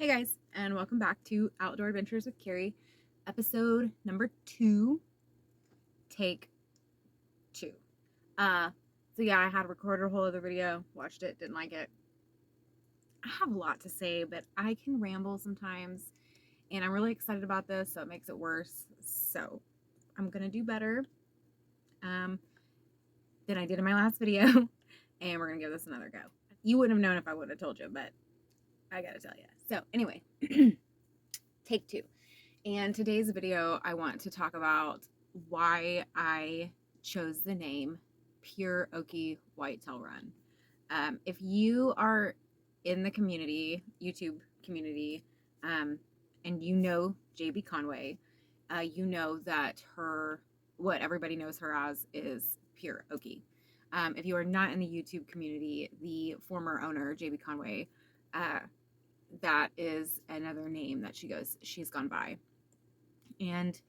guys, and welcome back to Outdoor Adventures with Kerri, episode number 2, take 2. So yeah, I had recorded a whole other video, watched it, didn't like it. I have a lot to say, but I can ramble sometimes, and I'm really excited about this, so it makes it worse. So I'm gonna do better than I did in my last video, and we're gonna give this another go. You wouldn't have known if I would have told you, but I gotta tell you. So anyway, take 2. And today's video, I want to talk about why I chose the name Pure Okie Whitetail Run. If you are in the community, YouTube community, and you know JB Conway, you know that what everybody knows her as is Pure Okie. If you are not in the YouTube community, the former owner, JB Conway, that is another name that she's gone by. And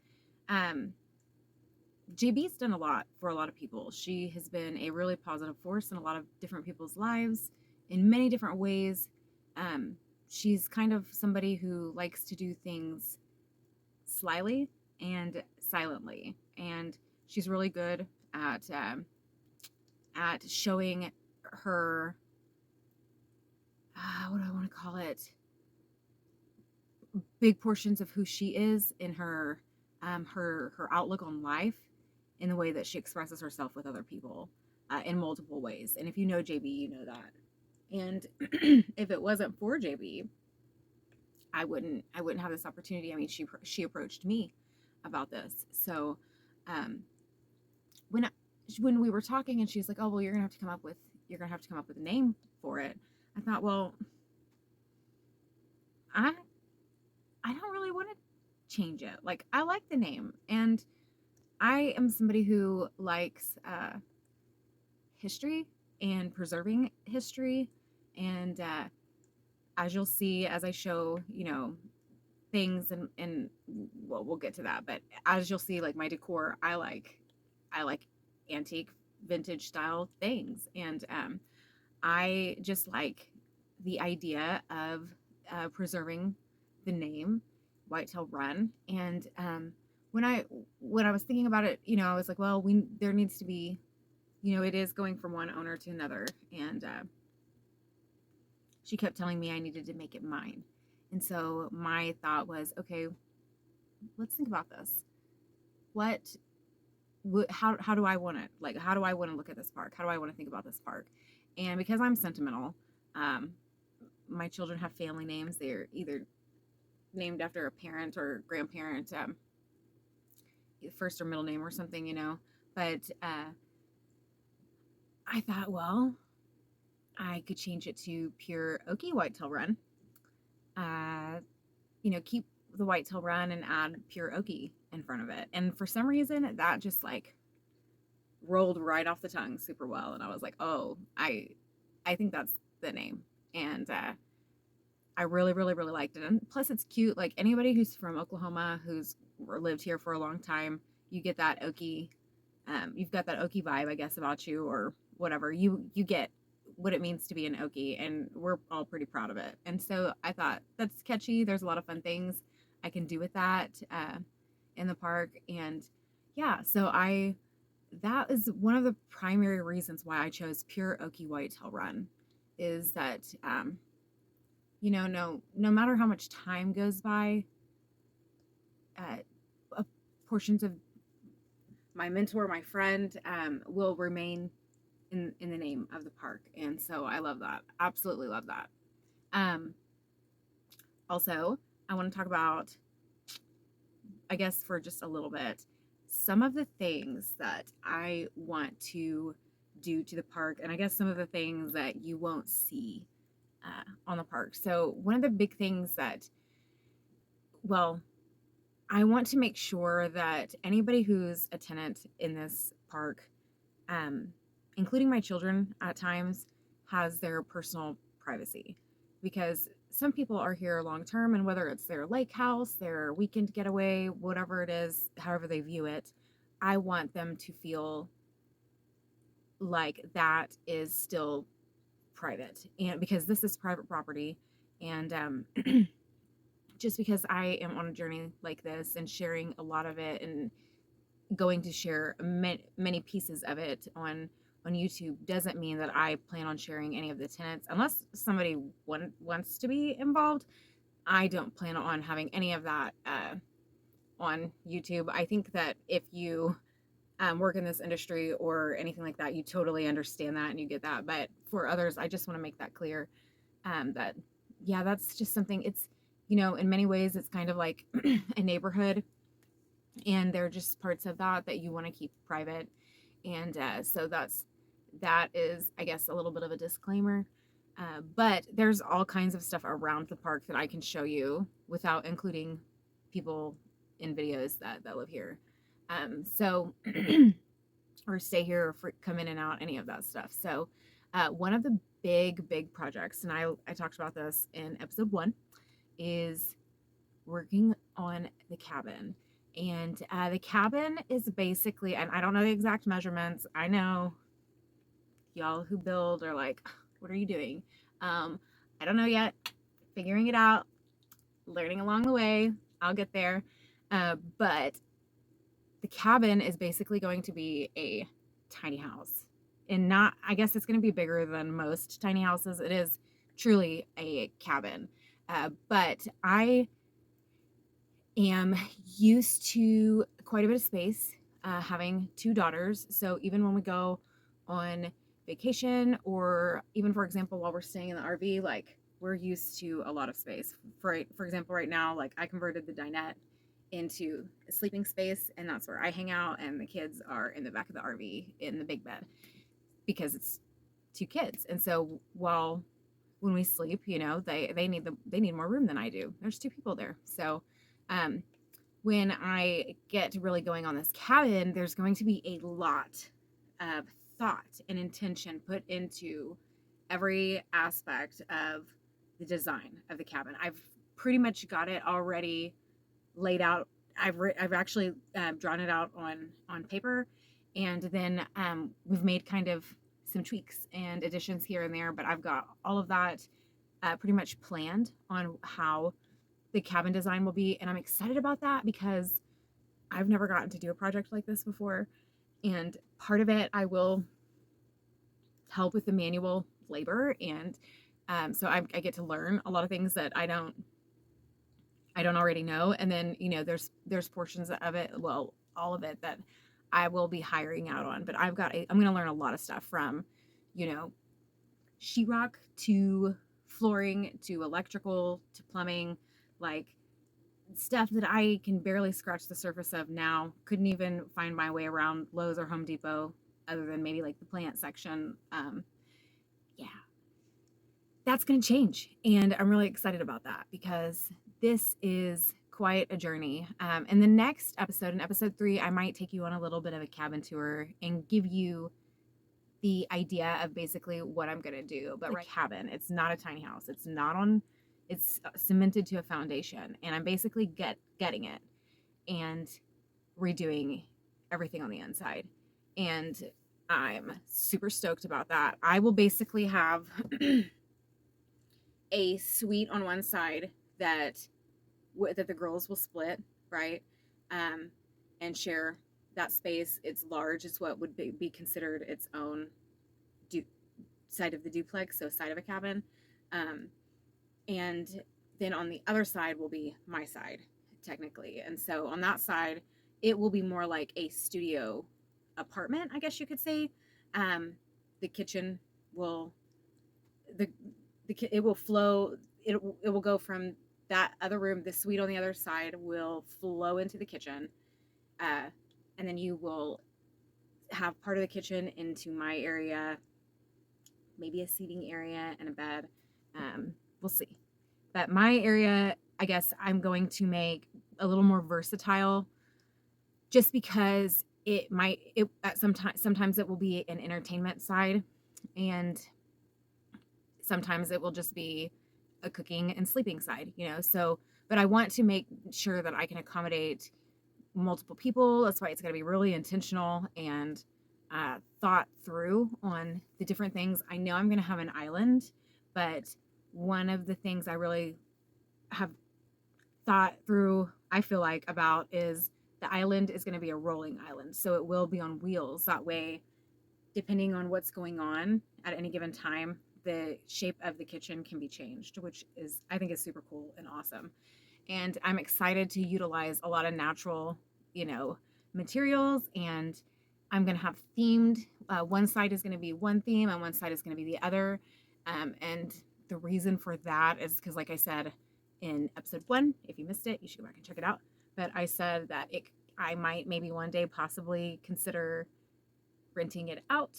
JB's done a lot for a lot of people. She has been a really positive force in a lot of different people's lives in many different ways. She's kind of somebody who likes to do things slyly and silently, and she's really good at showing her what do I want to call it, big portions of who she is in her outlook on life, in the way that she expresses herself with other people in multiple ways. And if you know JB, you know that. And if it wasn't for JB, I wouldn't have this opportunity. I mean, she approached me about this. So when we were talking, and she's like, "Oh, well, you're gonna have to come up with a name for it." I thought, well, I don't really want to change it. Like, I like the name, and I am somebody who likes history and preserving history. And as you'll see, as I show, things, and well, we'll get to that. But as you'll see, like my decor, I like antique, vintage style things. And I just like the idea of preserving the name Whitetail Run. And when I was thinking about it, I was like, well, there needs to be, it is going from one owner to another. And she kept telling me I needed to make it mine. And so my thought was, okay, let's think about this. How do I want it? Like, how do I want to look at this park? How do I want to think about this park? And because I'm sentimental, my children have family names. They're either named after a parent or grandparent, first or middle name or something, But I thought, well, I could change it to Pure Okie Whitetail Run. Keep the Whitetail Run and add Pure Okie in front of it. And for some reason, that just like rolled right off the tongue super well. And I was like, oh, I think that's the name. And I really, really, really liked it. And plus, it's cute. Like, anybody who's from Oklahoma, who's lived here for a long time, you get that Okie. You've got that Okie vibe, I guess, about you, or whatever. You get what it means to be an Okie, and we're all pretty proud of it. And so I thought, that's catchy. There's a lot of fun things I can do with that in the park. And yeah, so that is one of the primary reasons why I chose Pure Okie Whitetail Run, is that no matter how much time goes by, portions of my mentor, my friend, will remain in the name of the park. And so I love that. Absolutely love that. Also, I want to talk about, I guess for just a little bit, some of the things that I want to do to the park, and I guess some of the things that you won't see on the park. So one of the big things that, well, I want to make sure that anybody who's a tenant in this park, including my children at times, has their personal privacy. Because some people are here long term, and whether it's their lake house, their weekend getaway, whatever it is, however they view it, I want them to feel like that is still private. And because this is private property, and just because I am on a journey like this and sharing a lot of it and going to share many pieces of it on YouTube doesn't mean that I plan on sharing any of the tenants unless somebody wants to be involved. I don't plan on having any of that on YouTube. I think that if you work in this industry or anything like that, you totally understand that and you get that. But for others, I just want to make that clear that, yeah, that's just something. It's, in many ways, it's kind of like a neighborhood, and there are just parts of that you want to keep private. And so that is, I guess, a little bit of a disclaimer. But there's all kinds of stuff around the park that I can show you without including people in videos that live here. So, or stay here or come in and out, any of that stuff. So, one of the big projects, and I talked about this in episode 1, is working on the cabin. And the cabin is basically, and I don't know the exact measurements. I know y'all who build are like, what are you doing? I don't know yet. Figuring it out, learning along the way. I'll get there. But the cabin is basically going to be a tiny house. And I guess it's going to be bigger than most tiny houses. It is truly a cabin. But I am used to quite a bit of space, having 2 daughters. So even when we go on vacation, or even, for example, while we're staying in the RV, like, we're used to a lot of space. For example, right now, like, I converted the dinette into a sleeping space, and that's where I hang out, and the kids are in the back of the RV in the big bed because it's 2 kids. And so when we sleep, they need more room than I do. There's 2 people there. So when I get really going on this cabin, there's going to be a lot of thought and intention put into every aspect of the design of the cabin. I've pretty much got it already laid out. I've actually drawn it out on paper, and then we've made kind of some tweaks and additions here and there, but I've got all of that pretty much planned on how the cabin design will be. And I'm excited about that because I've never gotten to do a project like this before. And part of it, I will help with the manual labor. And so I get to learn a lot of things that I don't already know. And then, there's portions of it, well, all of it, that I will be hiring out on. But I'm going to learn a lot of stuff from, sheetrock to flooring to electrical to plumbing, like stuff that I can barely scratch the surface of now. Couldn't even find my way around Lowe's or Home Depot other than maybe like the plant section. Yeah, that's going to change. And I'm really excited about that because this is quite a journey. In the next episode, in episode 3, I might take you on a little bit of a cabin tour and give you the idea of basically what I'm going to do. But cabin, it's not a tiny house. It's cemented to a foundation, and I'm basically getting it and redoing everything on the inside. And I'm super stoked about that. I will basically have a suite on one side that the girls will split, right? And share that space. It's large. It's what would be considered its own side of the duplex, so side of a cabin. And then on the other side will be my side, technically. And so on that side, it will be more like a studio apartment, I guess you could say. The kitchen will it will flow. It will go from that other room. The suite on the other side will flow into the kitchen, and then you will have part of the kitchen into my area, maybe a seating area and a bed. We'll see. But my area, I guess I'm going to make a little more versatile, just because sometimes it will be an entertainment side, and sometimes it will just be a cooking and sleeping side, so, but I want to make sure that I can accommodate multiple people. That's why it's going to be really intentional and thought through on the different things. I know I'm going to have an island, but one of the things I really have thought through, I feel like, about is the island is going to be a rolling island. So it will be on wheels. That way, depending on what's going on at any given time, the shape of the kitchen can be changed, which is, I think, is super cool and awesome. And I'm excited to utilize a lot of natural, you know, materials. And I'm going to have themed, one side is going to be one theme and one side is going to be the other. And the reason for that is because, like I said in episode 1, if you missed it, you should go back and check it out. But I said that I might maybe one day possibly consider renting it out,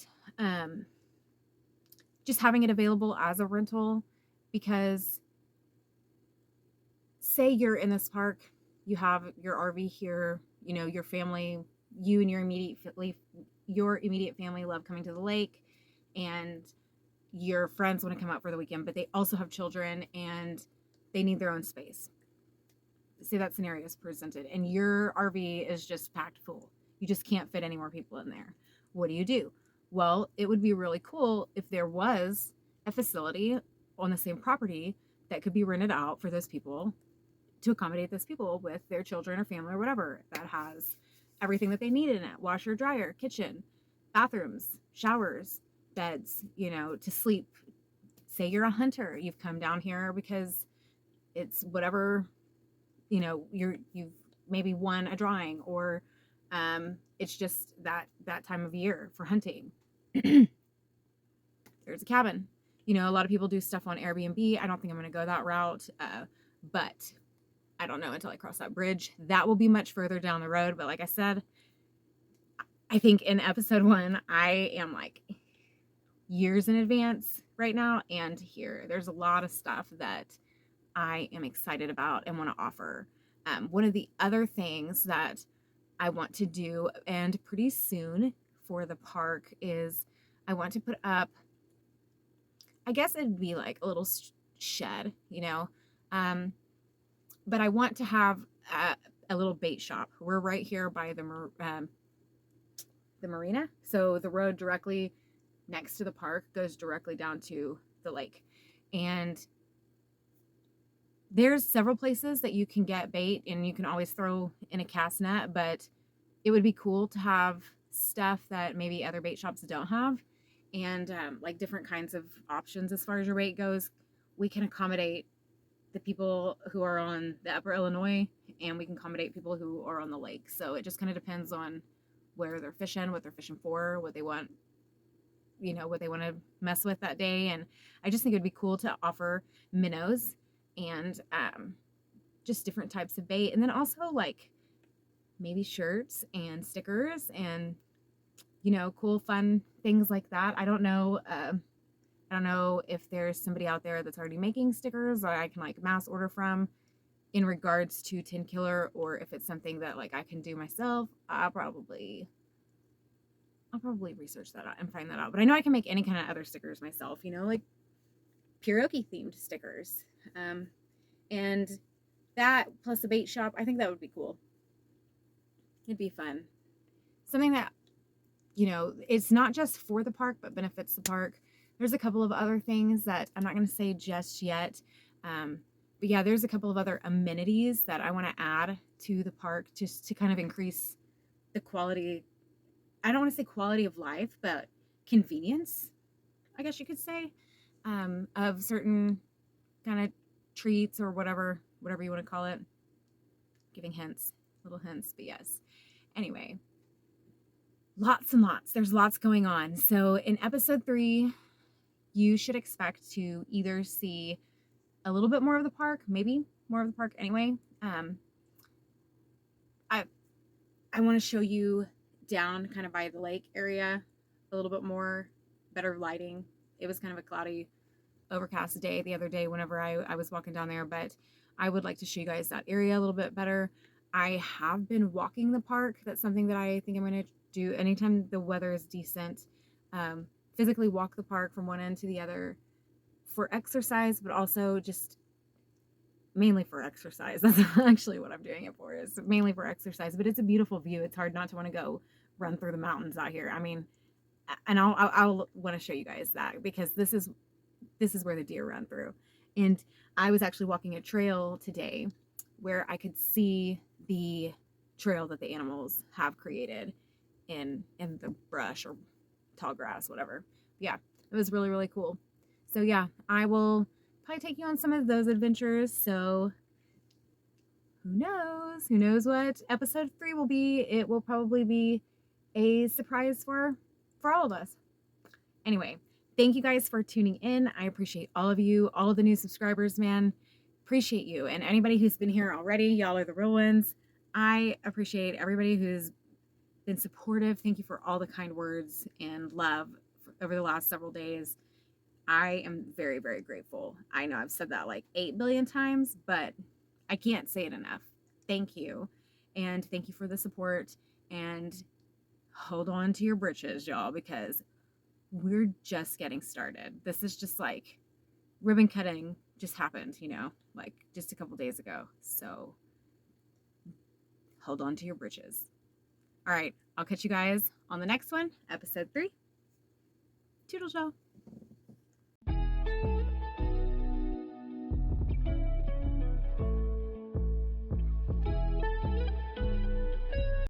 just having it available as a rental, because say you're in this park, you have your RV here, you know, your family, you and your immediate family love coming to the lake, and your friends want to come out for the weekend, but they also have children and they need their own space. Say that scenario is presented and your RV is just packed full. You just can't fit any more people in there. What do? Well, it would be really cool if there was a facility on the same property that could be rented out for those people, to accommodate those people with their children or family or whatever, that has everything that they need in it: washer, dryer, kitchen, bathrooms, showers, beds, you know, to sleep. Say you're a hunter, you've come down here because it's whatever, you know, you've maybe won a drawing, or it's just that time of year for hunting. There's a cabin. You know, a lot of people do stuff on Airbnb. I don't think I'm going to go that route, but I don't know until I cross that bridge. That will be much further down the road. But like I said, I think in episode 1, I am like years in advance right now. And here, there's a lot of stuff that I am excited about and want to offer. One of the other things that I want to do, and pretty soon for the park, is I want to put up, I guess it'd be like a little shed, you know, but I want to have a little bait shop. We're right here by the marina, so the road directly next to the park goes directly down to the lake, and there's several places that you can get bait, and you can always throw in a cast net, but it would be cool to have stuff that maybe other bait shops don't have, and like different kinds of options as far as your bait goes. We can accommodate the people who are on the upper Illinois, and we can accommodate people who are on the lake. So it just kind of depends on where they're fishing, what they're fishing for, what they want, you know, what they want to mess with that day. And I just think it would be cool to offer minnows and just different types of bait, and then also like maybe shirts and stickers and, you know, cool fun things like that. I don't know if there's somebody out there that's already making stickers that I can like mass order from in regards to Tin Killer, or if it's something that like I can do myself. I'll probably research that out and find that out. But I know I can make any kind of other stickers myself, you know, like karaoke themed stickers. And that plus a bait shop, I think that would be cool. It'd be fun. Something that, you know, it's not just for the park, but benefits the park. There's a couple of other things that I'm not going to say just yet. But yeah, there's a couple of other amenities that I want to add to the park just to kind of increase the quality. I don't want to say quality of life, but convenience, I guess you could say, of certain kind of treats or whatever you want to call it. Giving hints, little hints, but yes. Anyway, lots and lots. There's lots going on. So in episode 3, you should expect to either see a little bit more of the park, maybe more of the park anyway. I want to show you down kind of by the lake area a little bit more, better lighting. It was kind of a cloudy, overcast day the other day whenever I was walking down there, but I would like to show you guys that area a little bit better. I have been walking the park. That's something that I think I'm going to do anytime the weather is decent. Physically walk the park from one end to the other for exercise, but also just mainly for exercise. That's actually what I'm doing it for, is mainly for exercise. But it's a beautiful view. It's hard not to want to go run through the mountains out here. I mean, and I'll want to show you guys that, because this is where the deer run through. And I was actually walking a trail today where I could see the trail that the animals have created in the brush or tall grass, whatever. But yeah, it was really, really cool. So yeah, I will probably take you on some of those adventures. So who knows? Who knows what episode 3 will be? It will probably be a surprise for all of us. Anyway, thank you guys for tuning in. I appreciate all of you, all of the new subscribers, man. Appreciate you. And anybody who's been here already, y'all are the real ones. I appreciate everybody who's been supportive. Thank you for all the kind words and love over the last several days. I am very, very grateful. I know I've said that like 8 billion times, but I can't say it enough. Thank you. And thank you for the support. And hold on to your britches, y'all, because we're just getting started. This is just like ribbon cutting just happened, like just a couple days ago. So hold on to your britches. All right, I'll catch you guys on the next one, episode 3. Toodles, y'all.